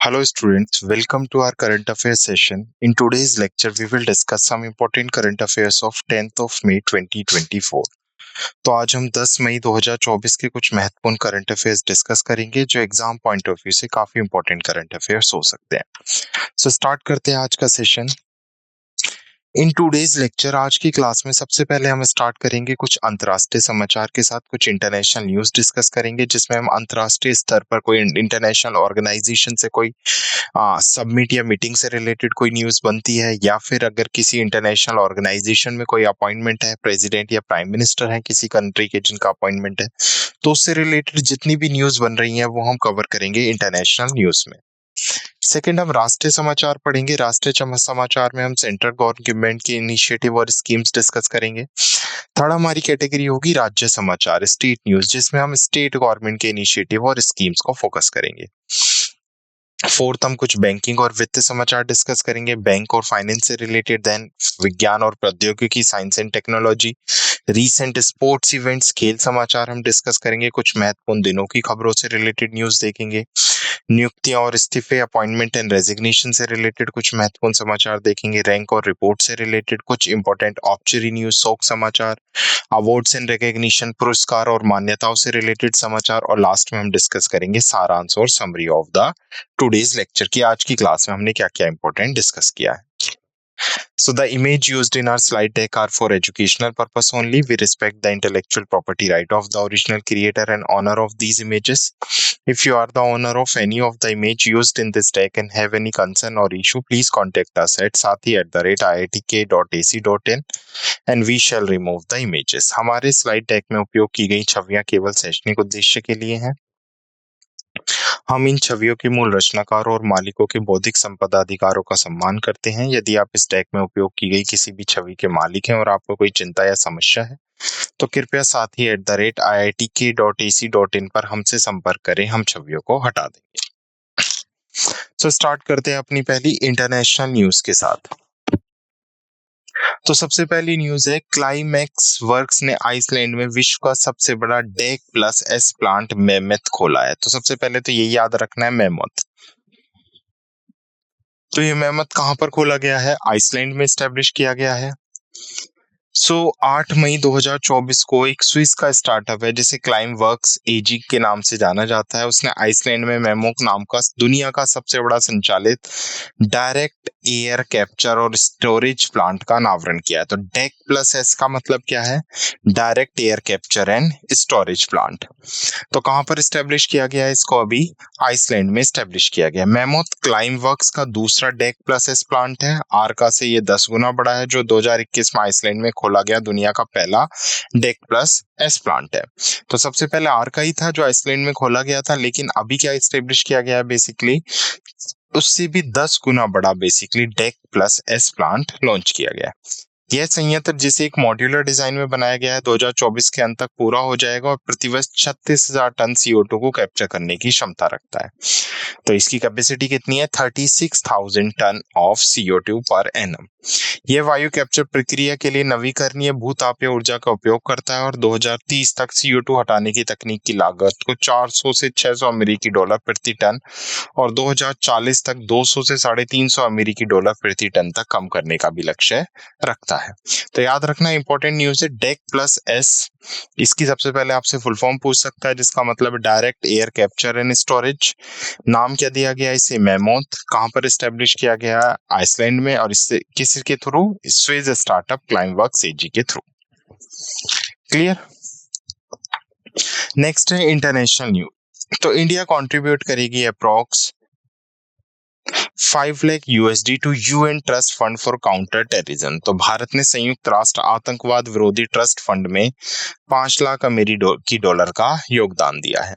Hello students, welcome to our current affairs session. In today's lecture, we will discuss some important current affairs of 10th of May 2024. तो आज हम 10 मई 2024 के कुछ महत्वपूर्ण current affairs discuss करेंगे जो exam point of view से काफी इंपॉर्टेंट करंट अफेयर्स हो सकते हैं। सो स्टार्ट करते हैं आज का सेशन। इन टूडेज लेक्चर आज की क्लास में सबसे पहले हम स्टार्ट करेंगे कुछ अंतर्राष्ट्रीय समाचार के साथ, कुछ इंटरनेशनल न्यूज डिस्कस करेंगे जिसमें हम अंतर्राष्ट्रीय स्तर पर कोई इंटरनेशनल ऑर्गेनाइजेशन से कोई सबमिट या मीटिंग से रिलेटेड कोई न्यूज बनती है, या फिर अगर किसी इंटरनेशनल ऑर्गेनाइजेशन में कोई अपॉइंटमेंट है, प्रेसिडेंट या प्राइम मिनिस्टर है किसी कंट्री के जिनका अपॉइंटमेंट है, तो उससे रिलेटेड जितनी भी न्यूज बन रही है वो हम कवर करेंगे इंटरनेशनल न्यूज में। सेकंड, हम राष्ट्रीय समाचार पढ़ेंगे। राष्ट्रीय समाचार में हम सेंट्रल गवर्नमेंट की इनिशिएटिव और स्कीम्स डिस्कस करेंगे। थर्ड, हमारी कैटेगरी होगी राज्य समाचार, स्टेट न्यूज, जिसमें हम स्टेट गवर्नमेंट के इनिशिएटिव और स्कीम्स को फोकस करेंगे। फोर्थ, हम कुछ बैंकिंग और वित्त समाचार डिस्कस करेंगे, बैंक और फाइनेंस से रिलेटेड। देन विज्ञान और प्रौद्योगिकी, science and technology, recent sports events, खेल समाचार हम डिस्कस करेंगे। कुछ महत्वपूर्ण दिनों की खबरों से रिलेटेड न्यूज देखेंगे। नियुक्तियां और इस्तीफे, अपॉइंटमेंट एंड रेजिग्नेशन से रिलेटेड कुछ महत्वपूर्ण समाचार देखेंगे। रैंक और रिपोर्ट से रिलेटेड कुछ इंपॉर्टेंट ऑब्चरी न्यूज, शोक समाचार, अवार्ड्स एंड रिकॉग्निशन, पुरस्कार और मान्यताओं से रिलेटेड समाचार, और लास्ट में हम डिस्कस करेंगे सारांश और summary of the today's lecture की आज की क्लास में हमने क्या क्या इंपॉर्टेंट डिस्कस किया है। So the image used in our slide deck are for educational purpose only. We respect the intellectual property right of the original creator and owner of these images. If you are the owner of any of the image used in this deck and have any concern or issue, please contact us at sathi@iitk.ac.in and we shall remove the images. हमारे slide deck में उपयोग की गई छवियां केवल शैक्षणिक उद्देश्य के लिए हैं। हम इन छवियों के मूल रचनाकारों और मालिकों के बौद्धिक संपदा अधिकारों का सम्मान करते हैं। यदि आप इस डेक में उपयोग की गई किसी भी छवि के मालिक हैं और आपको कोई चिंता या समस्या है तो कृपया sathi@iitk.ac.in पर हमसे संपर्क करें, हम छवियों को हटा देंगे। तो स्टार्ट करते हैं अपनी पहली इंटरनेशनल न्यूज के साथ। तो सबसे पहली न्यूज है, क्लाइमैक्स वर्क्स ने आइसलैंड में विश्व का सबसे बड़ा deck plus S plant mammoth खोला है। तो सबसे पहले तो ये याद रखना है, मेमथ। तो ये मेमथ कहां पर खोला गया है? आइसलैंड में स्टैब्लिश किया गया है। 8 मई 2024 को एक स्विस का स्टार्टअप है जिसे क्लाइम वर्क्स एजी के नाम से जाना जाता है, उसने आइसलैंड में मेमोक नाम का दुनिया का सबसे बड़ा संचालित डायरेक्ट एयर कैप्चर और स्टोरेज प्लांट का अनावरण किया है। तो डेक प्लस एस का मतलब क्या है? Direct air capture and storage plant. तो कहां पर स्टैब्लिश किया गया है इसको? अभी आइसलैंड में स्टैब्लिश किया गया। मेमोथ क्लाइम वर्क्स का दूसरा डेक प्लस एस प्लांट है। आरका से ये 10 गुना बड़ा है, जो 2021 में आइसलैंड में खोला गया दुनिया का पहला डेक प्लस एस प्लांट है। तो सबसे पहले आरका ही था जो आइसलैंड में खोला गया था, लेकिन अभी क्या स्टेब्लिश किया गया है? बेसिकली उससे भी 10 गुना बड़ा basically deck plus S plant launch किया गया है। यह संयंत्र, जिसे एक मॉड्यूलर डिजाइन में बनाया गया है, 2024 के अंत तक पूरा हो जाएगा और प्रतिवर्ष 36,000 टन CO2 को कैप्चर करने की क्षमता रखता है। तो इसकी कैपेसिटी कितनी है? 36,000 ton of CO2 per annum. यह वायु कैप्चर प्रक्रिया के लिए नवीकरणीय भूतापीय ऊर्जा का उपयोग करता है और 2030 तक CO2 हटाने की तकनीक की लागत को 400 से 600 अमेरिकी डॉलर प्रति टन और 2040 तक 200 से 350 अमेरिकी डॉलर प्रति टन तक कम करने का भी लक्ष्य रखता है। तो याद रखना इंपॉर्टेंट न्यूज है, डेक प्लस एस। इसकी सबसे पहले आपसे फुल फॉर्म पूछ सकता है, जिसका मतलब direct air capture and storage. नाम क्या दिया गया इसे? मेमोथ। कहां पर स्टैब्लिश किया गया? आइसलैंड में। और इससे किसी के through? Swiss startup Climeworks AG के थ्रू। क्लियर? नेक्स्ट है इंटरनेशनल न्यूज। तो इंडिया कंट्रीब्यूट करेगी approx 5 lakh USD to UN trust fund for counter terrorism. तो भारत ने संयुक्त राष्ट्र आतंकवाद विरोधी ट्रस्ट फंड में 5 लाख अमेरिकी डॉलर का योगदान दिया है।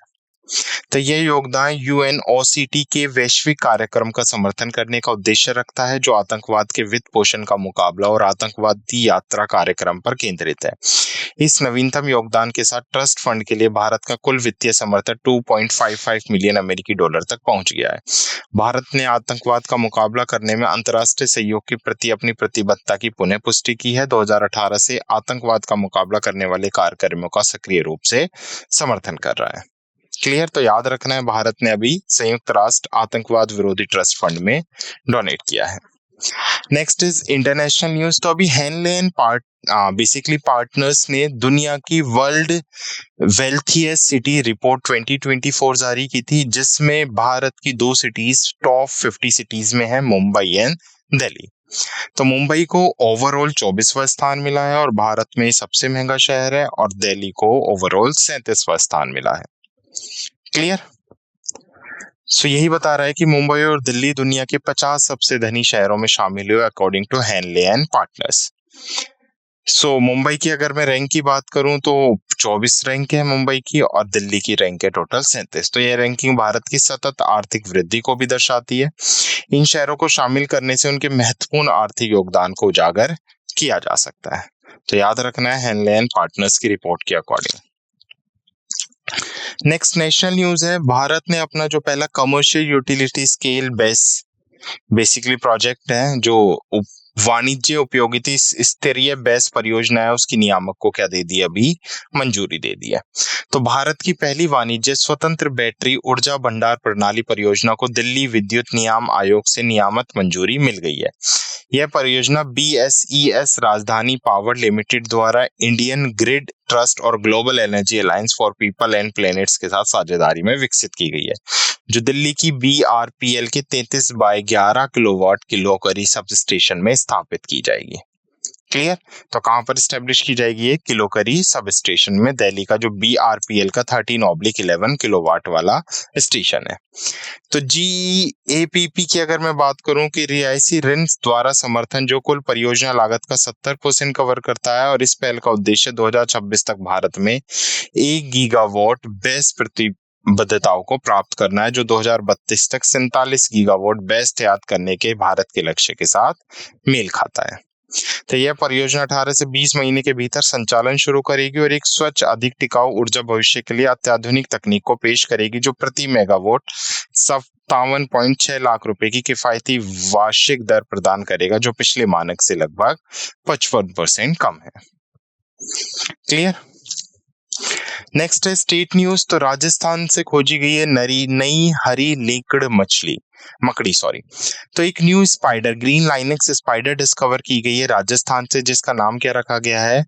तो यह योगदान UNOCT के वैश्विक कार्यक्रम का समर्थन करने का उद्देश्य रखता है, जो आतंकवाद के वित्त पोषण का मुकाबला और आतंकवादी यात्रा कार्यक्रम पर केंद्रित है। इस नवीनतम योगदान के साथ ट्रस्ट फंड के लिए भारत का कुल वित्तीय समर्थन 2.55 मिलियन अमेरिकी डॉलर तक पहुंच गया है। भारत ने आतंकवाद का मुकाबला करने में अंतर्राष्ट्रीय सहयोग के प्रति अपनी प्रतिबद्धता की पुनः पुष्टि की है। 2018 से आतंकवाद का मुकाबला करने वाले कार्यक्रमों का सक्रिय रूप से समर्थन कर रहा है। क्लियर? तो याद रखना है, भारत ने अभी संयुक्त राष्ट्र आतंकवाद विरोधी ट्रस्ट फंड में डोनेट किया है। Next is international news. तो अभी हेनलेन बेसिकली पार्टनर्स ने दुनिया की वर्ल्ड वेल्थिएस्ट सिटी रिपोर्ट 2024 जारी की थी, जिसमें भारत की 2 सिटीज टॉप 50 सिटीज में है, मुंबई एंड दिल्ली। तो मुंबई को ओवरऑल 24वां स्थान मिला है और भारत में सबसे महंगा शहर है, और दिल्ली को ओवरऑल 37वां स्थान मिला है। क्लियर? सो यही बता रहा है कि मुंबई और दिल्ली दुनिया के 50 सबसे धनी शहरों में शामिल हुए according to Henley and partners. So Mumbai की अगर मैं रैंक की बात करूं तो 24 रैंक है मुंबई की, और दिल्ली की रैंक है टोटल 37। तो यह रैंकिंग भारत की सतत आर्थिक वृद्धि को भी दर्शाती है। इन शहरों को शामिल करने से उनके महत्वपूर्ण आर्थिक योगदान को उजागर किया जा सकता है। तो याद रखना है हेनले एंड पार्टनर्स की रिपोर्ट के अकॉर्डिंग। नेक्स्ट नेशनल न्यूज है। भारत ने अपना जो पहला commercial utility scale basically project है, जो वाणिज्य उपयोगिता स्तरीय बेस परियोजना है, उसकी नियामक को क्या दे दी, अभी मंजूरी दे दी है। तो भारत की पहली वाणिज्य स्वतंत्र बैटरी ऊर्जा भंडार प्रणाली परियोजना को दिल्ली विद्युत नियाम आयोग से नियामक मंजूरी मिल गई है। यह परियोजना BSES राजधानी पावर लिमिटेड द्वारा इंडियन ग्रिड ट्रस्ट और global energy alliance for people and planets के साथ साझेदारी में विकसित की गई है, जो दिल्ली की BRPL के 33/11 किलोवाट किलोकरी सब स्टेशन में स्थापित की जाएगी। क्लियर? तो कहां पर स्टेब्लिश की जाएगी? ये किलोकरी सब स्टेशन में, दिल्ली का जो BRPL का 13/11 किलोवाट वाला स्टेशन है। तो GAPP की अगर मैं बात करूं कि रियायती ऋण द्वारा समर्थन, जो कुल परियोजना लागत का 70% कवर करता है, और इस पहल का उद्देश्य 2026 तक भारत में 1 गीगावाट बेस प्रतिबद्धताओं को प्राप्त करना है, जो 2032 तक 47 गीगावाट बेस तैयार करने के भारत के लक्ष्य के साथ मेल खाता है। तो यह परियोजना 18 से 20 महीने के भीतर संचालन शुरू करेगी और एक स्वच्छ, अधिक टिकाऊ ऊर्जा भविष्य के लिए अत्याधुनिक तकनीक को पेश करेगी, जो प्रति मेगावाट 57.6 लाख रुपए की किफायती वार्षिक दर प्रदान करेगा, जो पिछले मानक से लगभग 55% कम है। क्लियर? नेक्स्ट है स्टेट न्यूज। तो राजस्थान से खोजी गई है नई हरी मकड़ी तो एक new spider, green Linux spider discover की गई है राजस्थान से, जिसका नाम क्या रखा गया है?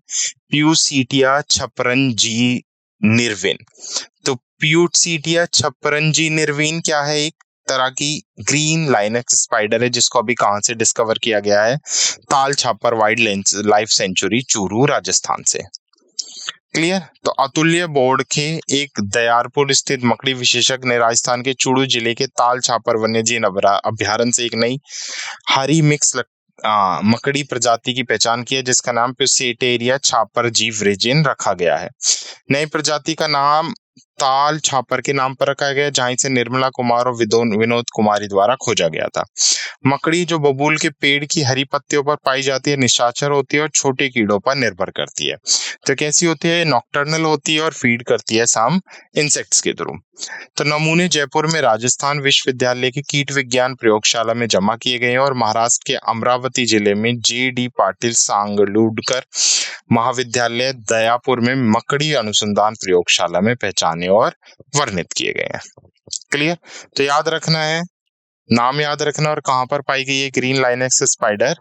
प्यूसीटिया छपरनजी निर्विन। तो प्यूसीटिया छपरनजी निर्विन क्या है? एक तरह की ग्रीन लाइनेक्स स्पाइडर है, जिसको अभी कहां से डिस्कवर किया गया है? Tal Chhapar wildlife sanctuary Churu Rajasthan से। क्लियर? तो अतुल्य बोर्ड के एक दयारपुर स्थित मकड़ी विशेषज्ञ ने राजस्थान के चूरू जिले के ताल छापर वन्यजीव अभ्यारण्य से एक नई हरी मिक्स मकड़ी प्रजाति की पहचान की है, जिसका नाम प्यूसेटेरिया छापर जीव रेजिन रखा गया है। नई प्रजाति का नाम ताल छापर के नाम पर रखा गया, जहां से निर्मला कुमार और विनोद कुमारी द्वारा खोजा गया था। मकड़ी जो बबूल के पेड़ की हरी पत्तियों पर पाई जाती है, निशाचर होती है और छोटे कीड़ों पर निर्भर करती है। तो कैसी होती है? नॉक्टर्नल होती है और फीड करती है साम इंसेक्ट्स के थ्रू। तो नमूने जयपुर में राजस्थान विश्वविद्यालय की कीट विज्ञान प्रयोगशाला में जमा किए गए हैं और महाराष्ट्र के अमरावती जिले में JD पाटिल सांगलूडकर महाविद्यालय दयापुर में मकड़ी अनुसंधान प्रयोगशाला में पहचाने और वर्णित किए गए हैं। क्लियर? तो याद रखना है, नाम याद रखना, और कहां पर पाई गई है ग्रीन लाइनेक्स स्पाइडर?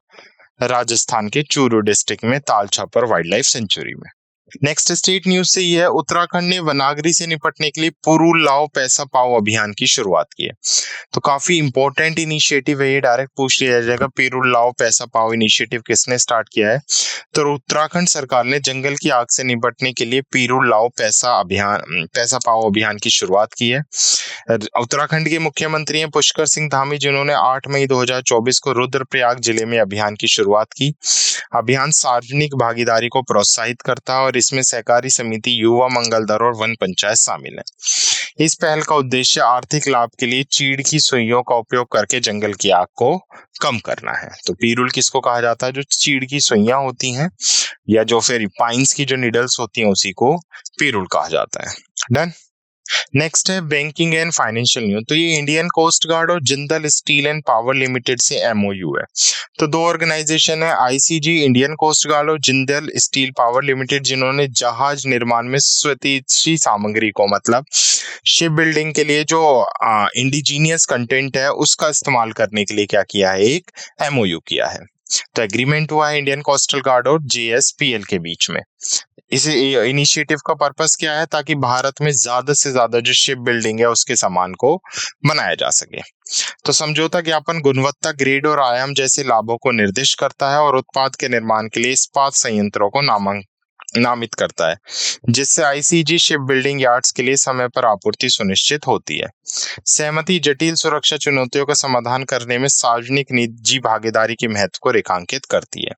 राजस्थान के चूरू डिस्ट्रिक्ट में ताल छापर वाइल्ड लाइफ सेंचुरी में। नेक्स्ट स्टेट न्यूज से यह है, उत्तराखंड ने वनाग्नि से निपटने के लिए पुरुल लाओ पैसा पाओ अभियान की शुरुआत की है। तो काफी इंपॉर्टेंट इनिशिएटिव है ये, डायरेक्ट पूछ लिया जाएगा पुरुल लाओ पैसा पाओ इनिशिएटिव किसने स्टार्ट किया है? तो उत्तराखंड सरकार ने जंगल की आग से निपटने के लिए पुरुल लाओ पैसा पाओ अभियान की शुरुआत की है। उत्तराखंड के मुख्यमंत्री हैं पुष्कर सिंह धामी, जिन्होंने 8 मई 2024 को रुद्रप्रयाग जिले में अभियान की शुरुआत की। अभियान सार्वजनिक भागीदारी को प्रोत्साहित करता है और इसमें सहकारी समिति, युवा मंगल दल और वन पंचायत शामिल है। इस पहल का उद्देश्य आर्थिक लाभ के लिए चीड़ की सुइयों का उपयोग करके जंगल की आग को कम करना है। तो पिरूल किसको कहा जाता है? जो चीड़ की सुइयां होती हैं, या जो फिर पाइन्स की जो निडल्स होती हैं, उसी को पिरूल कहा जाता है। डन? नेक्स्ट है बैंकिंग एंड फाइनेंशियल न्यूज। तो ये इंडियन कोस्ट गार्ड और Jindal steel and power limited से एमओयू है। तो दो ऑर्गेनाइजेशन है, आईसीजी इंडियन कोस्ट गार्ड और जिंदल स्टील पावर लिमिटेड, जिन्होंने जहाज निर्माण में स्वदेशी सामग्री को, मतलब शिप बिल्डिंग के लिए जो इंडिजीनियस कंटेंट है उसका इस्तेमाल करने के लिए क्या किया है, एक एमओयू किया है। तो एग्रीमेंट हुआ है इंडियन कोस्टल गार्ड और जेएसपीएल के बीच में। इस इनिशिएटिव का पर्पस क्या है, ताकि भारत में ज्यादा से ज्यादा जो शिप बिल्डिंग है उसके सामान को बनाया जा सके। तो समझौता ज्ञापन गुणवत्ता, ग्रेड और आयाम जैसे लाभों को निर्दिष्ट करता है और उत्पाद के निर्माण के लिए इस्पात संयंत्रों को नामित करता है, जिससे आईसीजी शिप बिल्डिंग यार्ड्स के लिए समय पर आपूर्ति सुनिश्चित होती है। सहमति जटिल सुरक्षा चुनौतियों का समाधान करने में सार्वजनिक निजी भागीदारी के महत्व को रेखांकित करती है।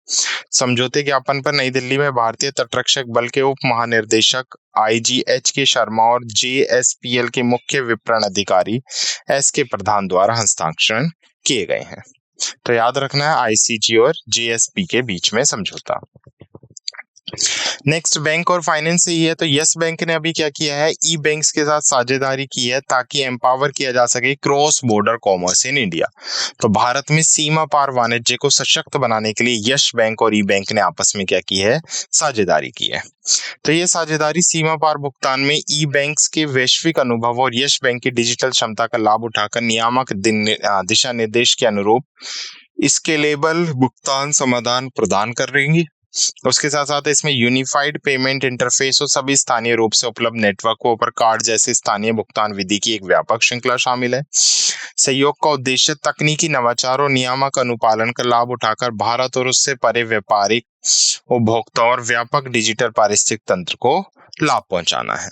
समझौते ज्ञापन पर नई दिल्ली में भारतीय तटरक्षक बल के उप महानिर्देशक आईजीएच के शर्मा और जेएसपीएल के मुख्य विपणन अधिकारी एस के प्रधान द्वारा हस्ताक्षर किए गए हैं। तो याद रखना है आईसीजी और जेएसपी के बीच में समझौता। नेक्स्ट बैंक और फाइनेंस से ही है। तो यस बैंक ने अभी क्या किया है, ई बैंक्स के साथ साझेदारी की है ताकि एम्पावर किया जा सके cross border commerce in India. तो भारत में सीमा पार वाणिज्य को सशक्त बनाने के लिए यस बैंक और ई बैंक ने आपस में क्या की है, साझेदारी की है। तो ये साझेदारी सीमा पार भुगतान में ई बैंक्स के वैश्विक अनुभव और यस बैंक की डिजिटल क्षमता का लाभ उठाकर नियामक दिशा निर्देश के अनुरूप स्केलेबल भुगतान समाधान प्रदान कर रही। उसके साथ साथ इसमें यूनिफाइड पेमेंट इंटरफेस और सभी स्थानीय रूप से उपलब्ध नेटवर्कों पर कार्ड जैसे स्थानीय भुगतान विधि की एक व्यापक श्रृंखला शामिल है। सहयोग का उद्देश्य तकनीकी नवाचार और नियामक अनुपालन का लाभ उठाकर भारत और उससे परे व्यापारिक उपभोक्ता और व्यापक डिजिटल पारिस्थितिक तंत्र को लाभ पहुंचाना है।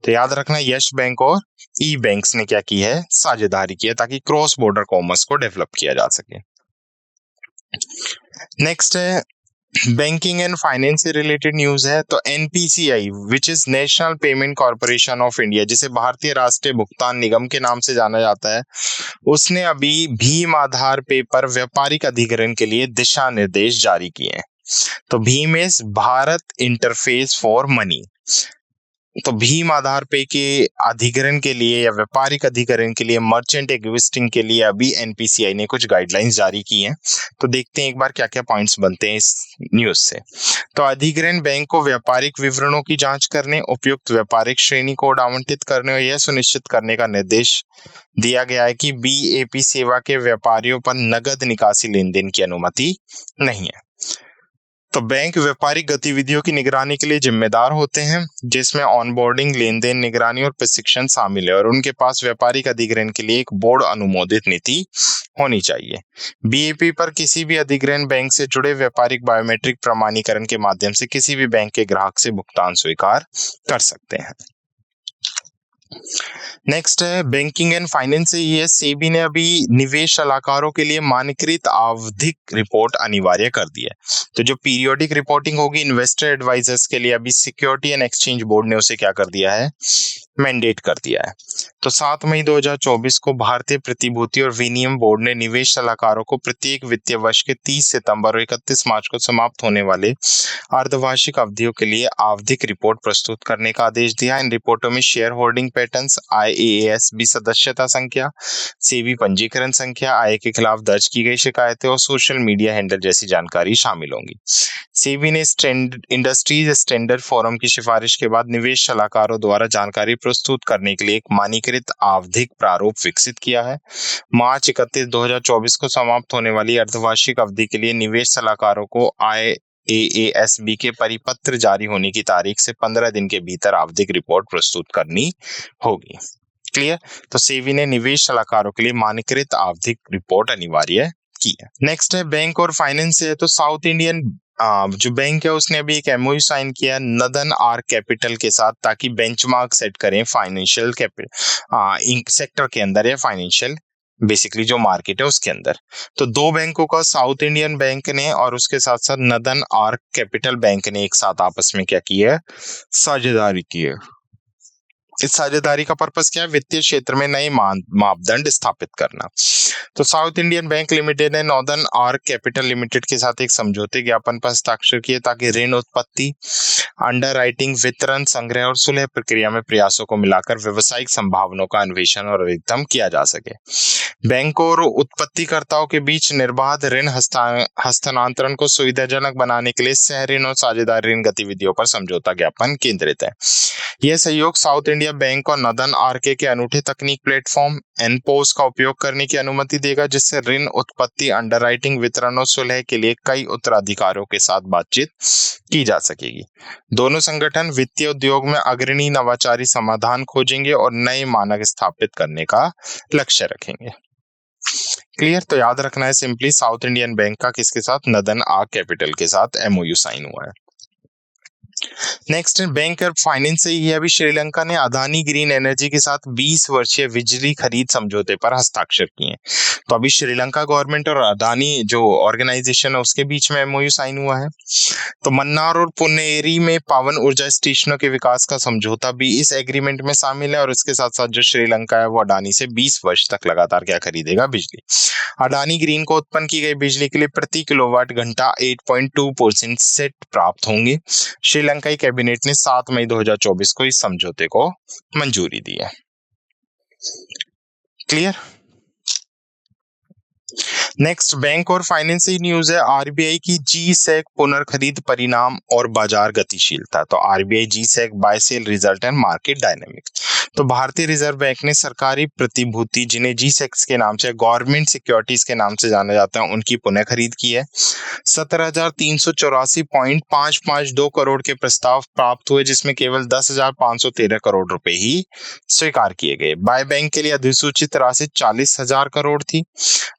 तो याद रखना, यस बैंक और ई बैंक्स ने क्या की है, साझेदारी की है ताकि क्रॉस बॉर्डर कॉमर्स को डेवलप किया जा सके। नेक्स्ट है बैंकिंग एंड फाइनेंस से रिलेटेड न्यूज है। तो NPCI which is national payment corporation of India, जिसे भारतीय राष्ट्रीय भुगतान निगम के नाम से जाना जाता है, उसने अभी भीम आधार पे पर व्यापारिक अधिग्रहण के लिए दिशा निर्देश जारी किए हैं। तो Bhim is Bharat interface for money. तो भीम आधार पे के अधिग्रहण के लिए या व्यापारिक अधिग्रहण के लिए, मर्चेंट एक्विजिशन के लिए अभी एनपीसीआई ने कुछ गाइडलाइंस जारी की हैं। तो देखते हैं एक बार क्या क्या पॉइंट्स बनते हैं इस न्यूज से। तो अधिग्रहण बैंक को व्यापारिक विवरणों की जांच करने, उपयुक्त व्यापारिक श्रेणी कोड आवंटित करने और यह सुनिश्चित करने का निर्देश दिया गया है कि बीएपी सेवा के व्यापारियों पर नगद निकासी लेन देन की अनुमति नहीं है। तो बैंक व्यापारिक गतिविधियों की निगरानी के लिए जिम्मेदार होते हैं, जिसमें ऑनबोर्डिंग, लेन देन निगरानी और प्रशिक्षण शामिल है, और उनके पास व्यापारिक अधिग्रहण के लिए एक बोर्ड अनुमोदित नीति होनी चाहिए। बीएपी पर किसी भी अधिग्रहण बैंक से जुड़े व्यापारिक बायोमेट्रिक प्रमाणीकरण के माध्यम से किसी भी बैंक के ग्राहक से भुगतान स्वीकार कर सकते हैं। नेक्स्ट है बैंकिंग एंड फाइनेंस से ही है। सेबी ने अभी निवेश सलाहकारों के लिए मानकीकृत आवधिक रिपोर्ट अनिवार्य कर दी है। तो जो पीरियोडिक रिपोर्टिंग होगी इन्वेस्टर एडवाइजर्स के लिए, अभी सिक्योरिटी एंड एक्सचेंज बोर्ड ने उसे क्या कर दिया है, मैंडेट कर दिया है। तो 7 मई 2024 को भारतीय प्रतिभूति और विनिमय बोर्ड ने निवेश सलाहकारों को प्रत्येक वित्तीय वर्ष के 30 सितंबर और 31 मार्च को समाप्त होने वाले अर्धवार्षिक अवधियों के लिए आवधिक रिपोर्ट प्रस्तुत करने का आदेश दिया। इन रिपोर्टों में शेयर होल्डिंग पैटर्न्स, आईएएएसबी सदस्यता संख्या, सेबी पंजीकरण संख्या, आय के खिलाफ दर्ज की गई शिकायतें और सोशल मीडिया हैंडल जैसी जानकारी शामिल होंगी। सेबी ने इंडस्ट्रीज स्टैंडर्ड फोरम की सिफारिश के बाद निवेश सलाहकारों द्वारा जानकारी प्रस्तुत करने के लिए एक मानकीकृत आवधिक प्रारूप विकसित किया है। मार्च 31, 2024 को समाप्त होने वाली अर्धवार्षिक अवधि के लिए निवेश सलाहकारों को आईएएएसबी के परिपत्र जारी होने की तारीख से 15 दिन के भीतर आवधिक रिपोर्ट प्रस्तुत करनी होगी। क्लियर? तो सेबी ने निवेश सलाहकारों के लिए मानकीकृत आवधिक रिपोर्ट अनिवार्य की है। नेक्स्ट है बैंक और फाइनेंस है। तो साउथ इंडियन जो बैंक है उसने अभी एक एमओयू साइन किया नदन आर कैपिटल के साथ, ताकि बेंचमार्क सेट करें फाइनेंशियल सेक्टर के अंदर या फाइनेंशियल बेसिकली जो मार्केट है उसके अंदर। तो दो बैंकों का, साउथ इंडियन बैंक ने और उसके साथ साथ नदन आर कैपिटल बैंक ने एक साथ आपस में क्या किया है, साझेदारी की है। इस साझेदारी का पर्पस क्या है? वित्तीय क्षेत्र में नए मापदंड स्थापित करना। तो साउथ इंडियन बैंक लिमिटेड ने नॉर्दर्न आर्क कैपिटल लिमिटेड के साथ एक समझौते ज्ञापन पर हस्ताक्षर किए ताकि ऋण उत्पत्ति, अंडरराइटिंग, वितरण, संग्रह और सुलह प्रक्रिया में प्रयासों को मिलाकर व्यवसायिक संभावनाओं का अन्वेषण और अधिकतम किया जा सके। बैंकों और उत्पत्तिकर्ताओं के बीच निर्बाध ऋण हस्तांतरण को सुविधाजनक बनाने के लिए सह ऋण और साझेदार ऋण गतिविधियों पर समझौता ज्ञापन केंद्रित है। यह सहयोग साउथ इंडिया बैंक और नॉर्दर्न आरके के अनूठे तकनीक प्लेटफॉर्म एनपोस का उपयोग करने की अनुमति देगा, जिससे ऋण उत्पत्ति, अंडरराइटिंग, वितरण और सुलह के लिए कई उत्तराधिकारियों के साथ बातचीत की जा सकेगी। दोनों संगठन वित्तीय उद्योग में अग्रणी नवाचारी समाधान खोजेंगे और नए मानक स्थापित करने का लक्ष्य रखेंगे। क्लियर? तो याद रखना है सिंपली, साउथ इंडियन बैंक का किसके साथ? नॉर्दर्न आर्क कैपिटल के साथ एमओयू साइन हुआ है। नेक्स्ट बैंक और फाइनेंस से ही अभी श्रीलंका ने अदानी ग्रीन एनर्जी के साथ 20 वर्षीय बिजली खरीद समझौते पर हस्ताक्षर किए। तो अभी श्रीलंका गवर्नमेंट और अदानी जो ऑर्गेनाइजेशन है उसके बीच में एमओयू साइन हुआ है। तो मन्नार और पुनेरी में पवन ऊर्जा स्टेशनों के विकास का समझौता भी इस एग्रीमेंट में शामिल है और इसके साथ साथ जो श्रीलंका है वो अडानी से 20 वर्ष तक लगातार क्या खरीदेगा? बिजली। अडानी ग्रीन को उत्पन्न की गई बिजली के लिए प्रति किलोवाट घंटा 8.2% सेट प्राप्त होंगे। श्रीलंकाई कैबिनेट ने 7 मई 2024 को इस समझौते को मंजूरी दी है। क्लियर? नेक्स्ट बैंक और फाइनेंस की न्यूज है, आरबीआई की जी-सैक पुनर्खरीद परिणाम और बाजार गतिशीलता। तो RBI G sec buy sell result and market dynamics. तो भारतीय रिजर्व बैंक ने सरकारी प्रतिभूति, जिन्हें जी-सैक्स के नाम से, गवर्नमेंट सिक्योरिटीज के नाम से जाना जाता है, उनकी पुनः खरीद की है। 17,384.552 करोड़ के प्रस्ताव प्राप्त हुए, जिसमें केवल 10,513 करोड़ रुपए ही स्वीकार किए गए। बाय बैंक के लिए अधिसूचित राशि 40,000 करोड़ थी।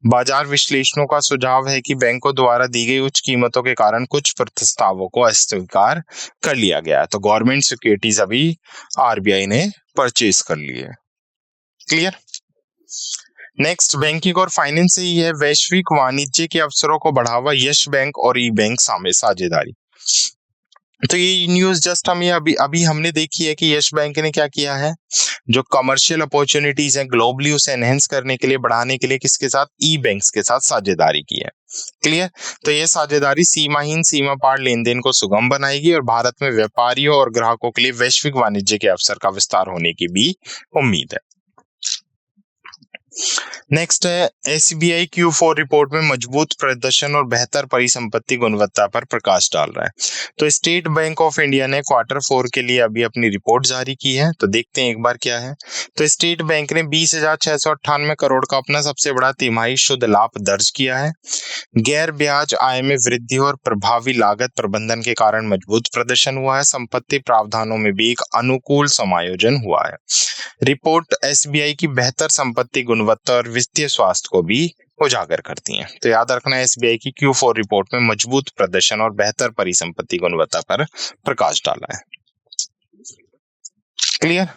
बाजार विश्लेषणों का सुझाव है कि बैंकों द्वारा दी गई उच्च कीमतों के कारण कुछ प्रस्तावों को अस्वीकार कर लिया गया। तो गवर्नमेंट सिक्योरिटीज अभी आरबीआई ने परचेज कर ली है। क्लियर? नेक्स्ट बैंकिंग और फाइनेंस से ही है, वैश्विक वाणिज्य के अवसरों को बढ़ावा, यस बैंक और ई बैंक साझेदारी। तो ये न्यूज जस्ट हमें अभी हमने देखी है कि यस बैंक ने क्या किया है, जो कमर्शियल अपॉर्चुनिटीज हैं ग्लोबली उसे एनहेंस करने के लिए, बढ़ाने के लिए किसके साथ? ई बैंक्स के साथ साझेदारी की है। क्लियर? तो ये साझेदारी सीमाहीन, सीमा पार लेन देन को सुगम बनाएगी और भारत में व्यापारियों और ग्राहकों के लिए वैश्विक वाणिज्य के अवसर का विस्तार होने की भी उम्मीद है। नेक्स्ट है, एसबीआई Q4 रिपोर्ट में मजबूत प्रदर्शन और बेहतर परिसंपत्ति गुणवत्ता पर प्रकाश डाल रहा है। तो स्टेट बैंक ऑफ इंडिया ने Q4 के लिए अभी अपनी रिपोर्ट जारी की है। तो देखते हैं एक बार क्या है। तो स्टेट बैंक ने 20,698 करोड़ का अपना सबसे बड़ा तिमाही शुद्ध लाभ दर्ज किया है। गैर ब्याज आय में वृद्धि और प्रभावी लागत प्रबंधन के कारण मजबूत प्रदर्शन हुआ है। संपत्ति प्रावधानों में भी एक अनुकूल समायोजन हुआ है। रिपोर्ट एसबीआई की बेहतर संपत्ति गुणवत्ता और वित्तीय स्वास्थ्य को भी उजागर करती हैं। तो याद रखना है, एसबीआई की Q4 रिपोर्ट में मजबूत प्रदर्शन और बेहतर परिसंपत्ति गुणवत्ता पर प्रकाश डाला है। Clear?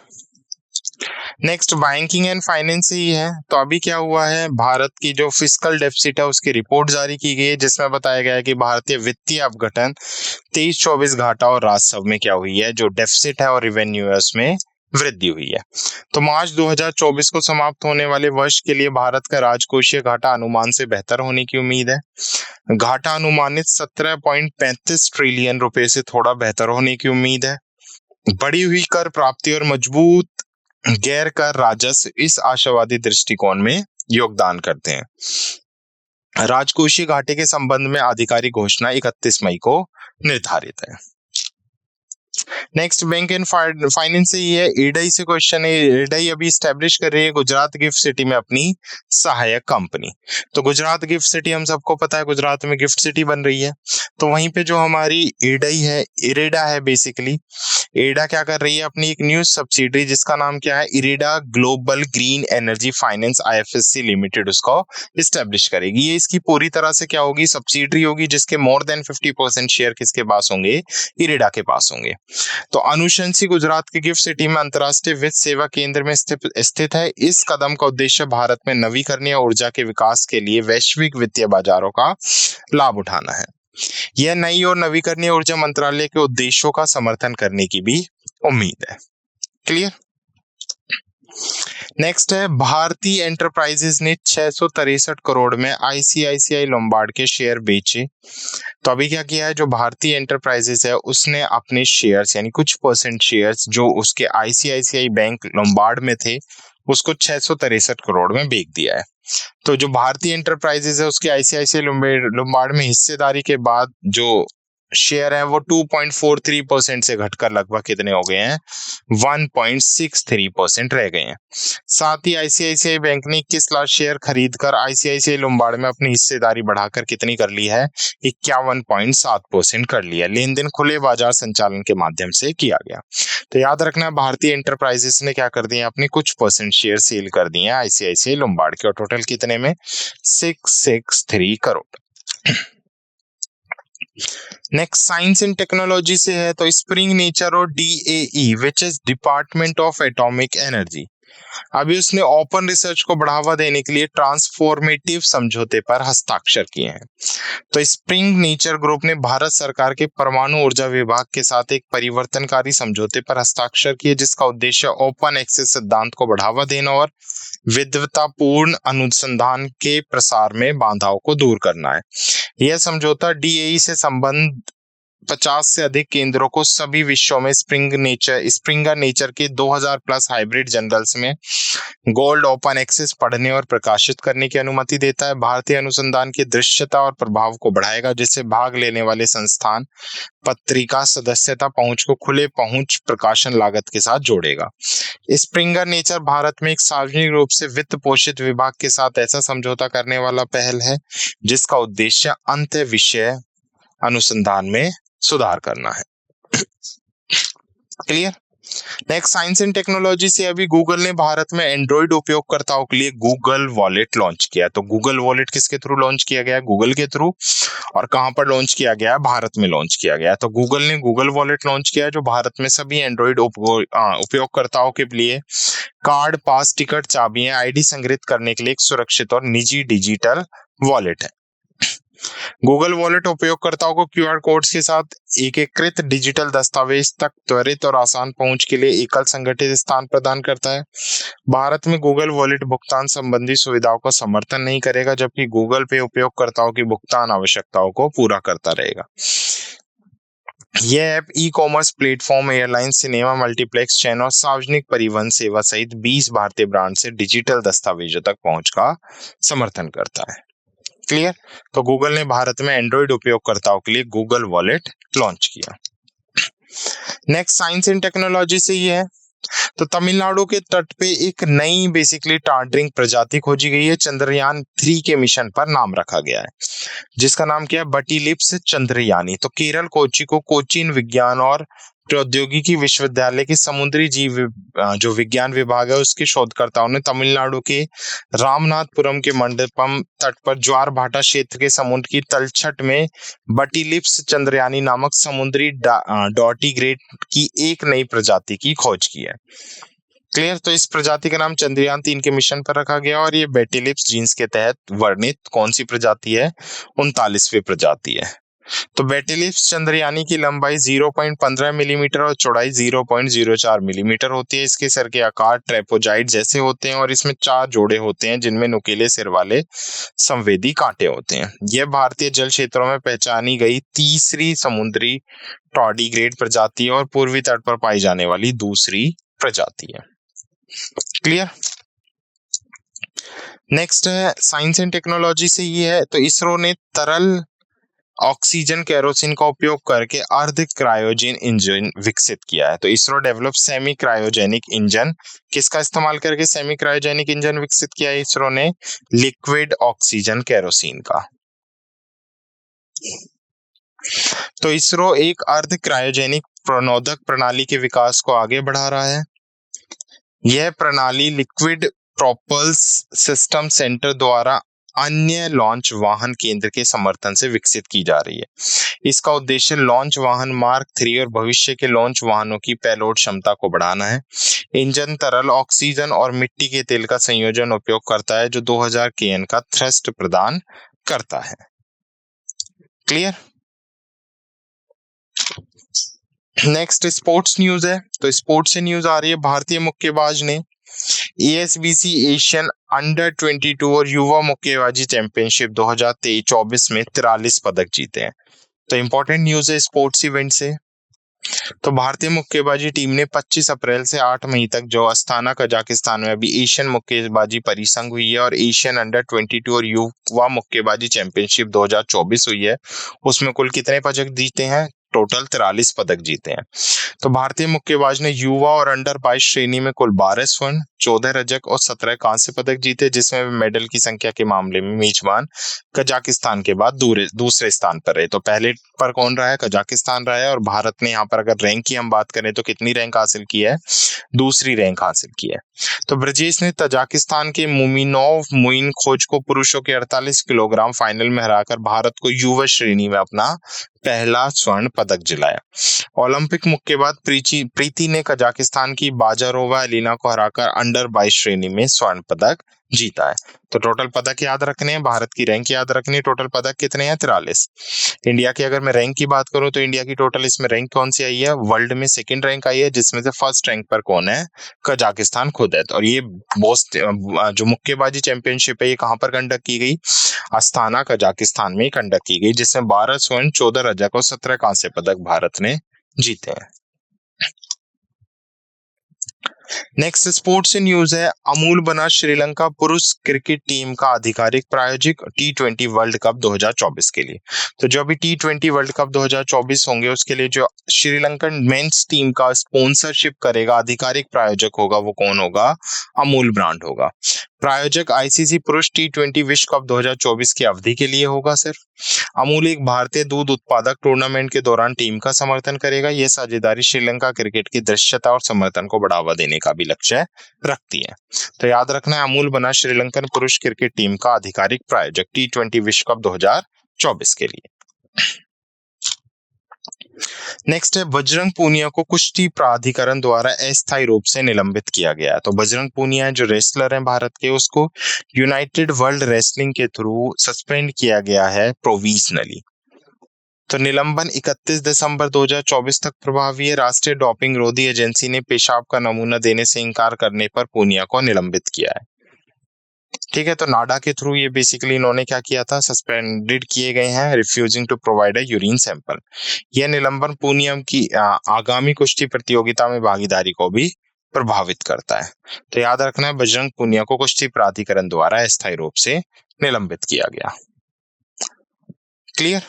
Next banking and finance ही है। तो अभी क्या हुआ है, भारत की जो फिस्कल डेफिसिट है उसकी रिपोर्ट जारी की गई है, जिसमें बताया गया है कि भारतीय वित्तीय अपघटन 23-24 घाटा और राजस्व में क्या हुई है, जो डेफिसिट है और रेवेन्यू है उसमें वृद्धि हुई है। तो मार्च 2024 को समाप्त होने वाले वर्ष के लिए भारत का राजकोषीय घाटा अनुमान से बेहतर होने की उम्मीद है। घाटा अनुमानित 17.35 ट्रिलियन रुपए से थोड़ा बेहतर होने की उम्मीद है। बढ़ी हुई कर प्राप्ति और मजबूत गैर कर राजस्व इस आशावादी दृष्टिकोण में योगदान करते हैं। राजकोषीय घाटे के संबंध में आधिकारिक घोषणा 31 मई को निर्धारित है। नेक्स्ट बैंक एंड फाइनेंस से ये है, ईडाई से क्वेश्चन है। ईडाई अभी स्टैब्लिश कर रही है गुजरात गिफ्ट सिटी में अपनी सहायक कंपनी। तो गुजरात गिफ्ट सिटी हम सबको पता है, गुजरात में गिफ्ट सिटी बन रही है। तो वहीं पे जो हमारी ईडाई है, इरेडा है बेसिकली, एडा क्या कर रही है, अपनी एक न्यू सब्सिडरी जिसका नाम क्या है, IREDA global green energy finance IFSC limited, उसको इस्टेब्लिश करेगी। ये इसकी पूरी तरह से क्या होगी, सब्सिडरी होगी, जिसके मोर देन 50% शेयर किसके पास होंगे, इरेडा के पास होंगे। तो अनुशंसी गुजरात के गिफ्ट सिटी में अंतरराष्ट्रीय वित्त सेवा केंद्र में स्थित है। इस कदम का उद्देश्य भारत में नवीकरणीय ऊर्जा के विकास के लिए वैश्विक वित्तीय बाजारों का लाभ उठाना है। यह नई और नवीकरणीय ऊर्जा मंत्रालय के उद्देश्यों का समर्थन करने की भी उम्मीद है। क्लियर? नेक्स्ट है भारतीय एंटरप्राइजेस ने 663 करोड़ में आईसीआईसीआई लोम्बार्ड के शेयर बेचे। तो अभी क्या किया है, जो भारतीय एंटरप्राइजेस है उसने अपने शेयर्स यानी कुछ परसेंट शेयर्स जो उसके आईसीआईसीआई बैंक लोम्बार्ड में थे उसको 663 करोड़ में बेच दिया है। तो जो भारतीय एंटरप्राइजेस है उसके आईसीआईसीआई लोम्बार्ड में हिस्सेदारी के बाद जो शेयर है वो 2.43% से घटकर लगभग कितने हो गए हैं, 1.63% रह गए हैं। साथ ही आईसीआईसीआई बैंक ने 21 लाख शेयर खरीदकर आईसीआईसीआई लोम्बार्ड में अपनी हिस्सेदारी बढ़ाकर कितनी कर ली है, 51.7% कर लिया। लेन देन खुले बाजार संचालन के माध्यम से किया गया। तो याद रखना भारतीय एंटरप्राइजेस ने क्या कर दिए, अपने कुछ परसेंट शेयर सेल कर दिए आईसीआईसीआई लोम्बार्ड के, और टोटल कितने में, 663 crore. Next science and technology से है, तो स्प्रिंग नेचर और DAE which is department of atomic energy, अभी उसने ओपन रिसर्च को बढ़ावा देने के लिए ट्रांसफॉर्मेटिव समझौते पर हस्ताक्षर किए हैं। तो स्प्रिंग नेचर ग्रुप ने भारत सरकार के परमाणु ऊर्जा विभाग के साथ एक परिवर्तनकारी समझौते पर हस्ताक्षर किए जिसका उद्देश्य ओपन एक्सेस सिद्धांत को बढ़ावा देना और विद्वतापूर्ण अनुसंधान के प्रसार में बाधाओं को दूर करना है। यह समझौता डीएई से संबंध 50 से अधिक केंद्रों को सभी विषयों में स्प्रिंगर नेचर के 2000 प्लस हाइब्रिड जर्नल्स में गोल्ड ओपन एक्सेस पढ़ने और प्रकाशित करने की अनुमति देता है। भारतीय अनुसंधान की दृश्यता और प्रभाव को बढ़ाएगा जिससे भाग लेने वाले संस्थान पत्रिका सदस्यता पहुंच को खुले पहुंच प्रकाशन लागत के साथ जोड़ेगा। स्प्रिंगर नेचर भारत में एक सार्वजनिक रूप से वित्त पोषित विभाग के साथ ऐसा समझौता करने वाला पहल है जिसका उद्देश्य अंत विषय अनुसंधान में सुधार करना है। Clear. Next science and technology से अभी गूगल ने भारत में एंड्रॉइड उपयोगकर्ताओं के लिए गूगल वॉलेट लॉन्च किया। तो गूगल वॉलेट किसके थ्रू लॉन्च किया गया है, गूगल के थ्रू, और कहां पर लॉन्च किया गया है, भारत में लॉन्च किया गया है। तो गूगल ने गूगल वॉलेट लॉन्च किया है जो भारत में सभी एंड्रॉइड उपयोगकर्ताओं के लिए कार्ड, पास, टिकट, चाबियां, आईडी संग्रहित करने के लिए एक सुरक्षित और निजी डिजिटल वॉलेट है। गूगल वॉलेट उपयोगकर्ताओं को क्यूआर कोड्स के साथ एकीकृत डिजिटल दस्तावेज तक त्वरित और आसान पहुंच के लिए एकल संगठित स्थान प्रदान करता है। भारत में गूगल वॉलेट भुगतान संबंधी सुविधाओं का समर्थन नहीं करेगा जबकि गूगल पे उपयोगकर्ताओं की भुगतान आवश्यकताओं को पूरा करता रहेगा। यह app e commerce platform, airline, cinema, multiplex chain और सार्वजनिक परिवहन सेवा सहित 20 भारतीय ब्रांड से डिजिटल दस्तावेजों तक पहुंच का समर्थन करता है। क्लियर। तो गूगल ने भारत में एंड्रॉइड उपयोगकर्ताओं के लिए गूगल वॉलेट लॉन्च किया। नेक्स्ट साइंस एंड टेक्नोलॉजी से ये है, तो तमिलनाडु के तट पे एक नई बेसिकली टार्डरिंग प्रजाति खोजी गई है। चंद्रयान 3 के मिशन पर नाम रखा गया है जिसका नाम क्या है, बटीलिप्स चंद्रयानी। तो केरल कोच्चि को कोचीन विज्ञान और प्रौद्योगिकी विश्वविद्यालय के समुद्री जीव जो विज्ञान विभाग है उसके शोधकर्ताओं ने तमिलनाडु के रामनाथपुरम के मंडपम तट पर ज्वार भाटा क्षेत्र के समुद्र की तलछट में बटीलिप्स चंद्रयानी नामक समुद्री डॉटीग्रेड की एक नई प्रजाति की खोज की है। क्लियर। तो इस प्रजाति का नाम चंद्रयान 3 के मिशन पर रखा गया और ये बेटिलिप्स जीन्स के तहत वर्णित कौन सी प्रजाति है, 39वीं प्रजाति है। तो बेटिलिप्स चंद्रयानी की लंबाई 0.15 मिलीमीटर और चौड़ाई 0.04 मिलीमीटर होती है। इसके सर के आकार ट्रेपोजाइड जैसे होते हैं और इसमें 4 जोड़े होते हैं जिनमें नुकीले सिर वाले संवेदी कांटे होते हैं। यह भारतीय जल क्षेत्रों में पहचानी गई तीसरी समुद्री टॉर्डीग्रेड प्रजाति और पूर्वी तट पर पाई जाने वाली दूसरी प्रजाति है। क्लियर। नेक्स्ट है साइंस एंड टेक्नोलॉजी से ये है, तो इसरो ने तरल ऑक्सीजन केरोसिन का उपयोग करके अर्ध क्रायोजेन इंजन विकसित किया है। तो ISRO develop semi cryogenic engine, किसका इस्तेमाल करके सेमी क्रायोजेनिक इंजन विकसित किया है इसरो ने, लिक्विड ऑक्सीजन केरोसिन का। तो इसरो एक अर्ध क्रायोजेनिक प्रणोदक प्रणाली के विकास को आगे बढ़ा रहा है। यह प्रणाली लिक्विड प्रोपल्स सिस्टम सेंटर द्वारा अन्य लॉन्च वाहन केंद्र के समर्थन से विकसित की जा रही है। इसका उद्देश्य लॉन्च वाहन मार्क 3 और भविष्य के लॉन्च वाहनों की पेलोड क्षमता को बढ़ाना है। इंजन तरल ऑक्सीजन और मिट्टी के तेल का संयोजन उपयोग करता है जो 2000 kN का थ्रस्ट प्रदान करता है। क्लियर। नेक्स्ट स्पोर्ट्स न्यूज है, तो स्पोर्ट्स से न्यूज आ रही है, भारतीय मुक्केबाज ने ASBC एशियन अंडर 22 और युवा मुक्केबाजी चैंपियनशिप 2023-24 में 43 पदक जीते हैं। तो इंपॉर्टेंट न्यूज है स्पोर्ट्स इवेंट से। तो भारतीय मुक्केबाजी टीम ने 25 अप्रैल से 8 मई तक जो अस्ताना कजाकिस्तान में अभी एशियन मुक्केबाजी परिसंघ हुई है और एशियन अंडर 22 और युवा मुक्केबाजी चैंपियनशिप 2024 हुई है, उसमें कुल कितने पदक जीते हैं? टोटल 43 पदक जीते हैं। तो भारतीय मुक्केबाज ने युवा और अंडर 22 श्रेणी में कुल 12 स्वर्ण, 14 रजक और 17 कांस्य पदक जीते, जिसमें मेडल की संख्या के मामले में मेजबान कजाकिस्तान के बाद दूसरे स्थान पर रहे। तो पहले पर कौन रहा है? कजाकिस्तान रहा है। और भारत ने यहाँ पर अगर रैंक की हम बात करें तो कितनी रैंक हासिल की है? दूसरी रैंक हासिल की है। तो ब्रजेश ने तजाकिस्तान के मुमिनोव मोइन खोज को पुरुषों के 48 किलोग्राम फाइनल में हराकर भारत को युवा श्रेणी में अपना पहला स्वर्ण पदक दिलाया। ओलंपिक मुक्केबाज प्रीति ने कजाकिस्तान की बाजारोवा एलिना को हराकर अंडर 22 श्रेणी में स्वर्ण पदक जीता है। तो टोटल पदक याद रखने हैं, भारत की रैंक याद रखनी है। टोटल पदक कितने हैं? 43। इंडिया की अगर मैं रैंक की बात करूं तो इंडिया की टोटल इसमें रैंक कौन सी आई है? वर्ल्ड में सेकंड रैंक आई है, जिसमें से फर्स्ट रैंक पर कौन है? कजाकिस्तान खुद है। और ये जो मुक्केबाजी चैंपियनशिप है ये कहां पर कंडक्ट की गई? अस्ताना कजाकिस्तान में कंडक्ट की गई, जिसमें 12 स्वर्ण, 14 रजक और 17 कांस्य पदक भारत ने जीते हैं। नेक्स्ट स्पोर्ट्स न्यूज है, अमूल बना श्रीलंका पुरुष क्रिकेट टीम का आधिकारिक प्रायोजक T20 वर्ल्ड कप 2024 के लिए। तो जो अभी T20 वर्ल्ड कप 2024 होंगे उसके लिए जो श्रीलंकन मेंस टीम का स्पॉन्सरशिप करेगा, आधिकारिक प्रायोजक होगा, वो कौन होगा? अमूल ब्रांड होगा। प्रायोजक ICC पुरुष T20 विश्व कप 2024 की अवधि के लिए होगा सिर्फ। अमूल एक भारतीय दूध उत्पादक टूर्नामेंट के दौरान टीम का समर्थन करेगा। यह साझेदारी श्रीलंका क्रिकेट की दृश्यता और समर्थन को बढ़ावा देने का भी लक्ष्य रखती है। तो याद रखना है, अमूल बना श्रीलंकन पुरुष क्रिकेट टीम का आधिकारिक प्रायोजक T20 विश्व कप 2024 के लिए। नेक्स्ट है, बजरंग पूनिया को कुश्ती प्राधिकरण द्वारा अस्थायी रूप से निलंबित किया गया है। तो बजरंग पूनिया जो रेसलर हैं भारत के, उसको यूनाइटेड वर्ल्ड रेसलिंग के थ्रू सस्पेंड किया गया है प्रोविजनली। तो निलंबन 31 दिसंबर 2024 तक प्रभावी है। राष्ट्रीय डोपिंग रोधी एजेंसी ने पेशाब का नमूना देने से इनकार करने पर पूनिया को निलंबित किया है। ठीक है, तो नाडा के थ्रू ये बेसिकली इन्होंने क्या किया था? सस्पेंडेड किए गए हैं, refusing to provide a urine sample. यह निलंबन पूनिया की आगामी कुश्ती प्रतियोगिता में भागीदारी को भी प्रभावित करता है। तो याद रखना है, बजरंग पूनिया को कुश्ती प्राधिकरण द्वारा अस्थायी रूप से निलंबित किया गया। क्लियर?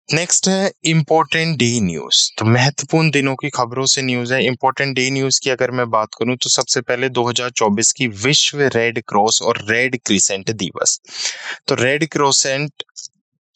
नेक्स्ट है इंपॉर्टेंट डे न्यूज। तो महत्वपूर्ण दिनों की खबरों से न्यूज है। इंपॉर्टेंट डे न्यूज की अगर मैं बात करूं तो सबसे पहले 2024 की विश्व रेड क्रॉस और रेड क्रिसेंट दिवस। तो रेड क्रिसेंट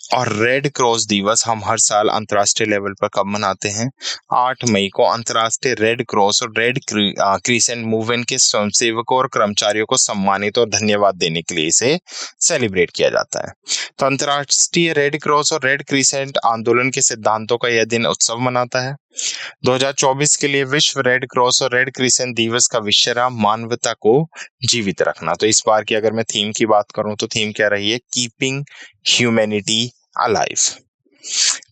और रेड क्रॉस दिवस हम हर साल अंतर्राष्ट्रीय लेवल पर कब मनाते हैं? 8 मई को अंतर्राष्ट्रीय रेड क्रॉस और रेड क्रिसेंट मूवमेंट के स्वयंसेवकों और कर्मचारियों को सम्मानित और धन्यवाद देने के लिए इसे सेलिब्रेट किया जाता है। तो अंतर्राष्ट्रीय रेड क्रॉस और रेड क्रिसेंट आंदोलन के सिद्धांतों का यह दिन उत्सव मनाता है। 2024 के लिए विश्व रेड क्रॉस और रेड क्रिसेंट दिवस का विषय रहा मानवता को जीवित रखना। तो इस बार की अगर मैं थीम की बात करूं तो थीम क्या रही है? Keeping humanity alive.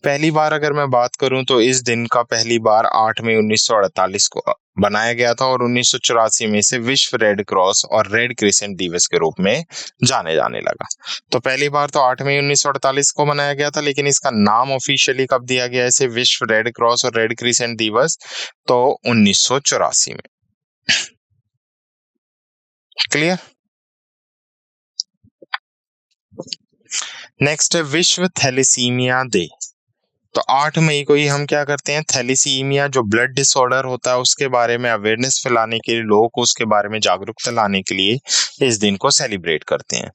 पहली बार अगर मैं बात करूं तो इस दिन का पहली बार 8 मई 1948 को बनाया गया था और 1984 में से विश्व रेड क्रॉस और रेड क्रिसेंट दिवस के रूप में जाने लगा। तो पहली बार तो 8 मई 1948 को मनाया गया था, लेकिन इसका नाम ऑफिशियली कब दिया गया इसे? विश्व रेड क्रॉस और रेड क्रिसेंट दिवस, तो 1984 में। क्लियर? नेक्स्ट है विश्व थैलेसीमिया डे। तो 8 मई को ही हम क्या करते हैं? थैलेसीमिया जो ब्लड डिसऑर्डर होता है उसके बारे में अवेयरनेस फैलाने के लिए, लोगों को उसके बारे में जागरूकता लाने के लिए इस दिन को सेलिब्रेट करते हैं।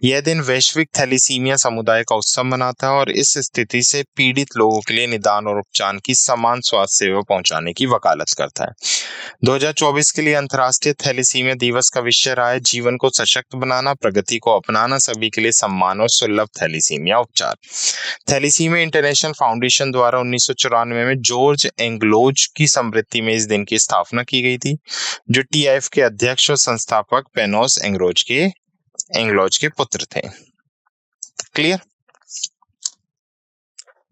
यह दिन वैश्विक थैलेसीमिया समुदाय का उत्सव मनाता है और इस स्थिति से पीड़ित लोगों के लिए निदान और उपचार की समान स्वास्थ्य सेवा पहुंचाने की वकालत करता है। 2024 के लिए अंतर्राष्ट्रीय थैलेसीमिया दिवस का विषय रहा है जीवन को सशक्त बनाना, प्रगति को अपनाना, सभी के लिए सम्मान और सुलभ थैलेसीमिया उपचार। थैलेसीमिया इंटरनेशनल फाउंडेशन द्वारा 1994 में जॉर्ज एंग्लोज की स्मृति में इस दिन की स्थापना की गई थी, जो TIF के अध्यक्ष और संस्थापक पेनोस एंग्लोज के पुत्र थे। क्लियर?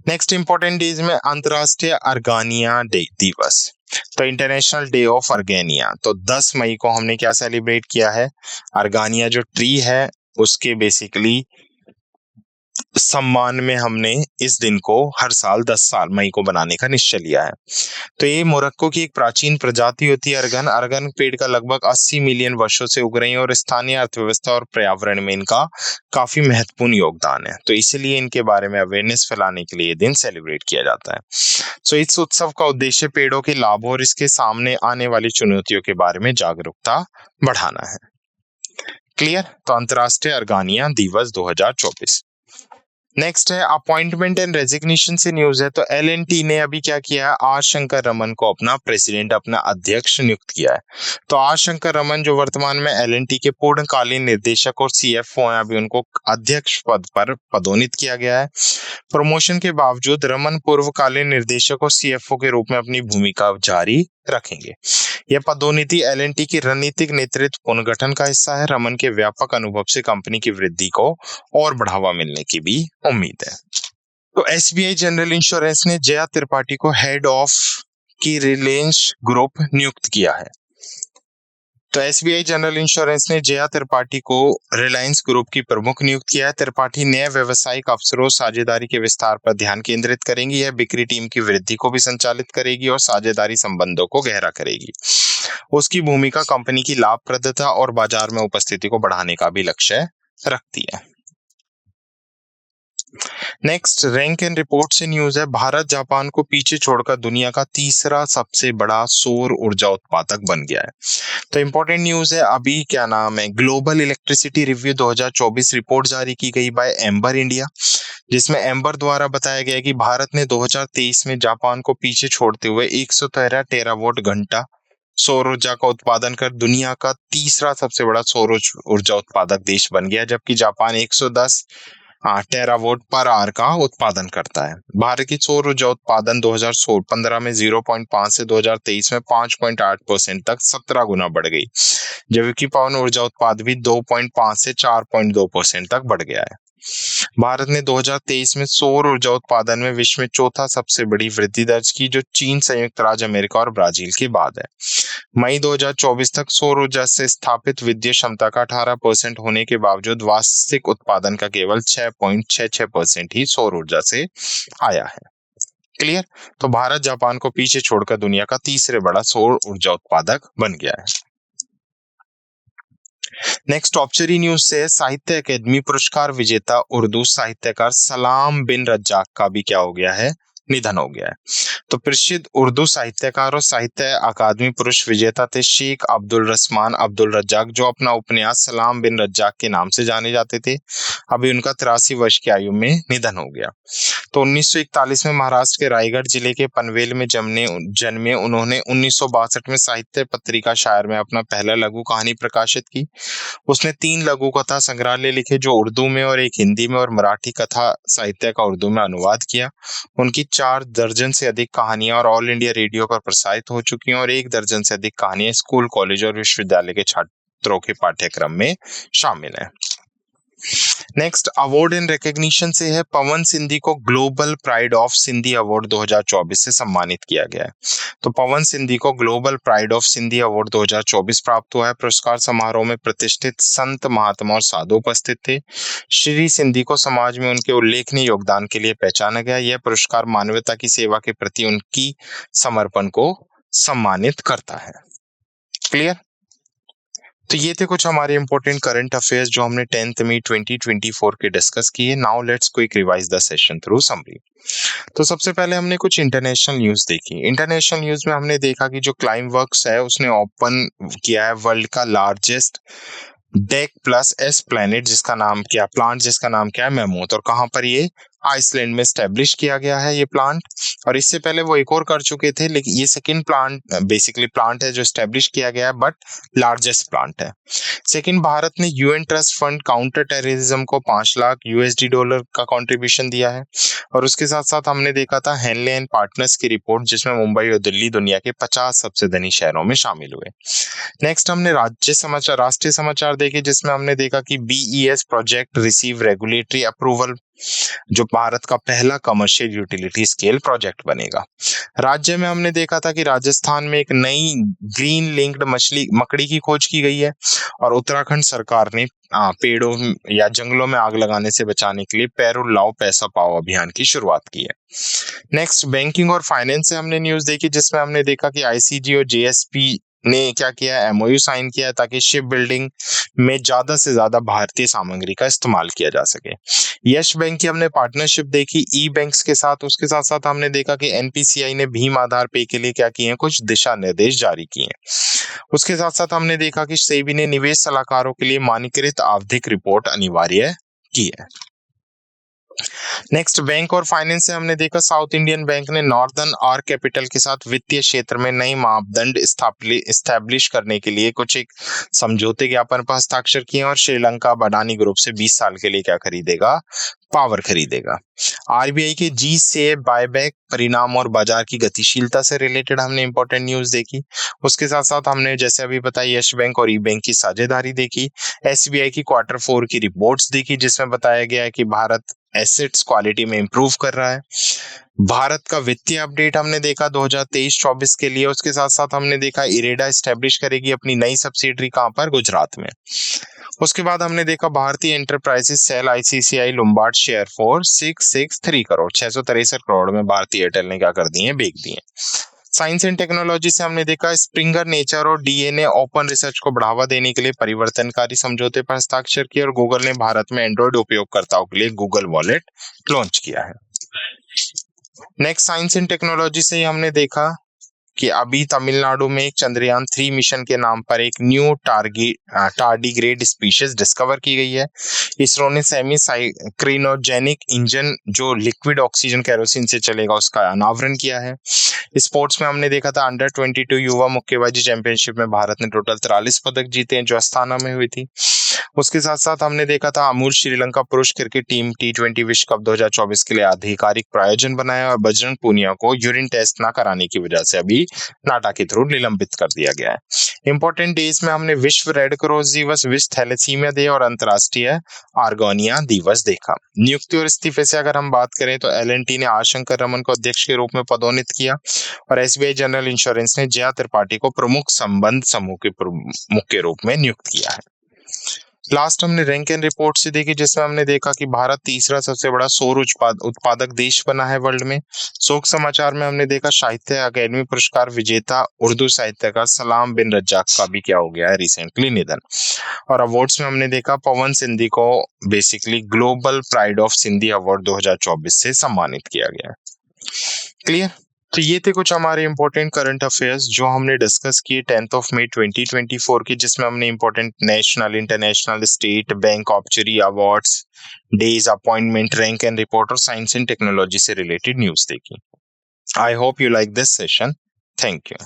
नेक्स्ट इंपॉर्टेंट डेज में अंतरराष्ट्रीय अर्गानिया डे दिवस। तो इंटरनेशनल डे ऑफ अर्गेनिया, तो 10 मई को हमने क्या सेलिब्रेट किया है, अर्गानिया जो ट्री है उसके बेसिकली सम्मान में हमने इस दिन को हर साल 10 साल मई को बनाने का निश्चय लिया है। तो ये मोरक्को की एक प्राचीन प्रजाति होती है अर्गन। अर्गन पेड़ का लगभग 80 मिलियन वर्षों से उग रही है और स्थानीय अर्थव्यवस्था और पर्यावरण में इनका काफी महत्वपूर्ण योगदान है। तो इसीलिए इनके बारे में अवेयरनेस फैलाने के लिए ये दिन सेलिब्रेट किया जाता है। सो इस उत्सव का उद्देश्य पेड़ों के लाभों और इसके सामने आने वाली चुनौतियों के बारे में जागरूकता बढ़ाना है। क्लियर? तो अंतर्राष्ट्रीय अर्गानिया दिवस 2024। नेक्स्ट है अपॉइंटमेंट एंड रेजिग्नेशन से न्यूज है। तो एलएनटी ने अभी क्या किया है, आर शंकर रमन को अपना प्रेसिडेंट, अपना अध्यक्ष नियुक्त किया है। तो आर शंकर रमन जो वर्तमान में एलएनटी के पूर्णकालीन निर्देशक और सीएफओ हैं, अभी उनको अध्यक्ष पद पर पदोन्नत किया गया है। प्रमोशन के बावजूद रमन पूर्वकालीन निर्देशक और सीएफओ के रूप में अपनी भूमिका जारी रखेंगे। यह पदोन्नति एलएनटी की रणनीतिक नेतृत्व पुनर्गठन का हिस्सा है। रमन के व्यापक अनुभव से कंपनी की वृद्धि को और बढ़ावा मिलने की भी उम्मीद है। तो एसबीआई जनरल इंश्योरेंस ने जया त्रिपाठी को हेड ऑफ की रिलायंस ग्रुप नियुक्त किया है। तो एसबीआई जनरल इंश्योरेंस ने जया त्रिपाठी को रिलायंस ग्रुप की प्रमुख नियुक्त किया है। त्रिपाठी नए व्यवसायिक अवसरों साझेदारी के विस्तार पर ध्यान केंद्रित करेंगी। यह बिक्री टीम की वृद्धि को भी संचालित करेगी और साझेदारी संबंधों को गहरा करेगी। उसकी भूमिका कंपनी की लाभप्रदता और बाजार में उपस्थिति को बढ़ाने का भी लक्ष्य रखती है। नेक्स्ट रैंक एंड रिपोर्ट से न्यूज है। भारत जापान को पीछे छोड़कर दुनिया का तीसरा सबसे बड़ा सौर ऊर्जा उत्पादक बन गया है। तो इंपॉर्टेंट न्यूज है, अभी क्या नाम है, ग्लोबल इलेक्ट्रिसिटी रिव्यू 2024 रिपोर्ट जारी की गई बाय एम्बर इंडिया, जिसमें एम्बर द्वारा बताया गया कि भारत ने 2023 में जापान को पीछे छोड़ते हुए 113 टेरावाट घंटा सौर ऊर्जा का उत्पादन कर दुनिया का तीसरा सबसे बड़ा सौर ऊर्जा उत्पादक देश बन गया, जबकि जापान 110 टेरावाट पर आवर का उत्पादन करता है। भारत की सौर ऊर्जा उत्पादन 2015 में 0.5 से 2023 में 5.8% तक 17 गुना बढ़ गई, जबकि पवन ऊर्जा उत्पादन भी 2.5 से 4.2% तक बढ़ गया है। भारत ने 2023 में सौर ऊर्जा उत्पादन में विश्व में चौथा सबसे बड़ी वृद्धि दर्ज की, जो चीन, संयुक्त राज्य अमेरिका और ब्राजील के बाद है। मई 2024 तक सौर ऊर्जा से स्थापित विद्युत क्षमता का 18% होने के बावजूद वार्षिक उत्पादन का केवल 6.66% ही सौर ऊर्जा से आया है। क्लियर? तो भारत जापान को पीछे छोड़कर दुनिया का तीसरे बड़ा सौर ऊर्जा उत्पादक बन गया है। नेक्स्ट ऑब्चरी न्यूज से साहित्य अकेदमी पुरस्कार विजेता उर्दू साहित्यकार सलाम बिन रज्जाक का भी क्या हो गया है, निधन हो गया है। तो प्रसिद्ध उर्दू साहित्यकार और साहित्य अकादमी पुरस्कार विजेता थे शेख अब्दुल रहमान अब्दुल रज्जाक, जो अपना उपन्यास सलाम बिन रज्जाक के नाम से जाने जाते थे। अभी उनका 83 वर्ष की आयु में निधन हो गया। तो 1941 में महाराष्ट्र के रायगढ़ जिले के पनवेल में जन्मे उन्होंने 1962 में साहित्य पत्रिका शायर में अपना पहला लघु कहानी प्रकाशित की। उसने 3 लघु कथा संग्रहालय लिखे, जो उर्दू में और एक हिंदी में, और मराठी कथा साहित्य का उर्दू में अनुवाद किया। उनकी 4 दर्जन से अधिक कहानियां और ऑल इंडिया रेडियो पर प्रसारित हो चुकी हैं और 1 दर्जन से अधिक कहानियां स्कूल, कॉलेज और विश्वविद्यालय के छात्रों के पाठ्यक्रम में शामिल है। नेक्स्ट अवार्ड एंड रिकॉग्निशन से है, पवन सिंधी को global pride of Sindhi award 2024 से सम्मानित किया गया है। तो पवन सिंधी को global pride of Sindhi award 2024 प्राप्त हुआ है। पुरस्कार समारोह में प्रतिष्ठित संत, महात्मा और साधु उपस्थित थे। श्री सिंधी को समाज में उनके उल्लेखनीय योगदान के लिए पहचाना गया। यह पुरस्कार मानवता की सेवा के प्रति उनकी समर्पण को सम्मानित करता है। क्लियर? तो ये थे कुछ हमारे इंपॉर्टेंट करंट अफेयर्स जो हमने 10th मई 2024 के डिस्कस किए। Now let's quick revise the session through summary. तो सबसे पहले हमने कुछ इंटरनेशनल न्यूज देखी। इंटरनेशनल न्यूज में हमने देखा कि जो क्लाइमवर्क्स है उसने ओपन किया है वर्ल्ड का largest deck plus S planet, जिसका नाम क्या है, मैमूथ। और कहां पर ये आइसलैंड में स्टैब्लिश किया गया है ये प्लांट। और इससे पहले वो एक और कर चुके थे, लेकिन ये सेकंड प्लांट है जो स्टैब्लिश किया गया है, बट लार्जेस्ट प्लांट है। सेकंड, भारत ने UN trust fund counter terrorism को $5 लाख USD का कंट्रीब्यूशन दिया है। और उसके साथ साथ हमने देखा था हेनले एंड पार्टनर्स की रिपोर्ट, जिसमें मुंबई और दिल्ली दुनिया के 50 सबसे धनी शहरों में शामिल हुए। नेक्स्ट हमने राष्ट्रीय समाचार देखे, जिसमें हमने देखा कि BES project receive regulatory approval जो भारत का पहला कमर्शियल यूटिलिटी स्केल प्रोजेक्ट बनेगा। राज्य में हमने देखा था कि राजस्थान में एक नई ग्रीन लिंक्ड मछली मकड़ी की खोज की गई है, और उत्तराखंड सरकार ने पेड़ों या जंगलों में आग लगाने से बचाने के लिए पैरो लाओ पैसा पाओ अभियान की शुरुआत की है। नेक्स्ट, बैंकिंग और फाइनेंस से हमने न्यूज देखी, जिसमें हमने देखा कि आईसीजी और जेएसपी ने क्या किया, एमओयू साइन किया ताकि शिप बिल्डिंग में ज्यादा से ज्यादा भारतीय सामग्री का इस्तेमाल किया जा सके। यश बैंक की हमने पार्टनरशिप देखी ई बैंक्स के साथ। उसके साथ साथ हमने देखा कि एनपीसीआई ने भीम आधार पे के लिए क्या किए हैं, कुछ दिशा निर्देश जारी किए हैं। उसके साथ साथ हमने देखा कि सेबी ने निवेश सलाहकारों के लिए मानकीकृत आवधिक रिपोर्ट अनिवार्य की है। नेक्स्ट, बैंक और फाइनेंस से हमने देखा साउथ इंडियन बैंक ने नॉर्दर्न आर कैपिटल के साथ वित्तीय क्षेत्र में नई मापदंड स्टैब्लिश करने के लिए कुछ एक समझौते ज्ञापन पर हस्ताक्षर किए और श्रीलंका अडानी ग्रुप से 20 साल के लिए क्या खरीदेगा, पावर खरीदेगा। आरबीआई के जी से बायबैक परिणाम और बाजार की गतिशीलता से रिलेटेड हमने इंपॉर्टेंट न्यूज देखी। उसके साथ साथ हमने जैसे अभी बताई यश बैंक और ई बैंक की साझेदारी देखी। एसबीआई की Q4 की रिपोर्ट्स देखी, जिसमें बताया गया है कि भारत एसेट्स क्वालिटी में इंप्रूव कर रहा है। भारत का वित्तीय अपडेट हमने देखा 2023-24 के लिए। उसके साथ साथ हमने देखा इरेडा एस्टेब्लिश करेगी अपनी नई सब्सिडरी कहां पर, गुजरात में। उसके बाद हमने देखा Bharti enterprises sell ICICI Lombard share for 663 crore 663 crore में भारतीय एयरटेल ने क्या कर दिए, बेच दिए। साइंस एंड टेक्नोलॉजी से हमने देखा स्प्रिंगर नेचर और डीएनए ओपन रिसर्च को बढ़ावा देने के लिए परिवर्तनकारी समझौते पर हस्ताक्षर किए, और गूगल ने भारत में एंड्रॉइड उपयोगकर्ताओं के लिए गूगल वॉलेट लॉन्च किया है। नेक्स्ट, साइंस एंड टेक्नोलॉजी से हमने देखा कि अभी तमिलनाडु में एक चंद्रयान 3 मिशन के नाम पर एक न्यू टार्डिग्रेड स्पीशीज डिस्कवर की गई है। इसरो ने सेमी क्रायोजेनिक इंजन जो लिक्विड ऑक्सीजन केरोसिन से चलेगा उसका अनावरण किया है। स्पोर्ट्स में हमने देखा था अंडर 22 युवा मुक्केबाजी चैंपियनशिप में भारत ने टोटल 43 पदक जीते हैं, जो अस्ताना में हुई थी। उसके साथ साथ हमने देखा था अमूल श्रीलंका पुरुष क्रिकेट टीम T20 विश्व कप 2024 के लिए आधिकारिक प्रायोजन बनाया, और बजरंग पूनिया को यूरिन टेस्ट न कराने की वजह से अभी नाटा के थ्रू निलंबित कर दिया गया है। इंपॉर्टेंट डेज में हमने विश्व रेड क्रॉस दिवस, विश्व थैलेसीमिया डे और अंतर्राष्ट्रीय आर्गोनिया दिवस देखा। नियुक्ति और इस्तीफे से अगर हम बात करें तो एल&टी ने आर शंकर रमन को अध्यक्ष के रूप में पदोन्नत किया, और एसबीआई जनरल इंश्योरेंस ने जया त्रिपाठी को प्रमुख संबंध समूह के प्रमुख के रूप में नियुक्त किया है। लास्ट हमने रैंक एंड रिपोर्ट से देखी, जिसमें हमने देखा कि भारत तीसरा सबसे बड़ा सौर उत्पादक देश बना है वर्ल्ड में। शोक समाचार में हमने देखा साहित्य अकादमी पुरस्कार विजेता उर्दू साहित्यकार सलाम बिन रज्जाक का भी क्या हो गया है, रिसेंटली निधन। और अवार्ड्स में हमने देखा पवन सिंधी को basically global pride of Sindhi award 2024 से सम्मानित किया गया। क्लियर? तो ये थे कुछ हमारे इंपॉर्टेंट करंट अफेयर्स जो हमने डिस्कस किए 10 मई 2024 की, जिसमें हमने important national, international, state, bank, obituary, awards, days, appointment, rank and report और साइंस एंड टेक्नोलॉजी से रिलेटेड न्यूज देखी। I hope you like this session. Thank you.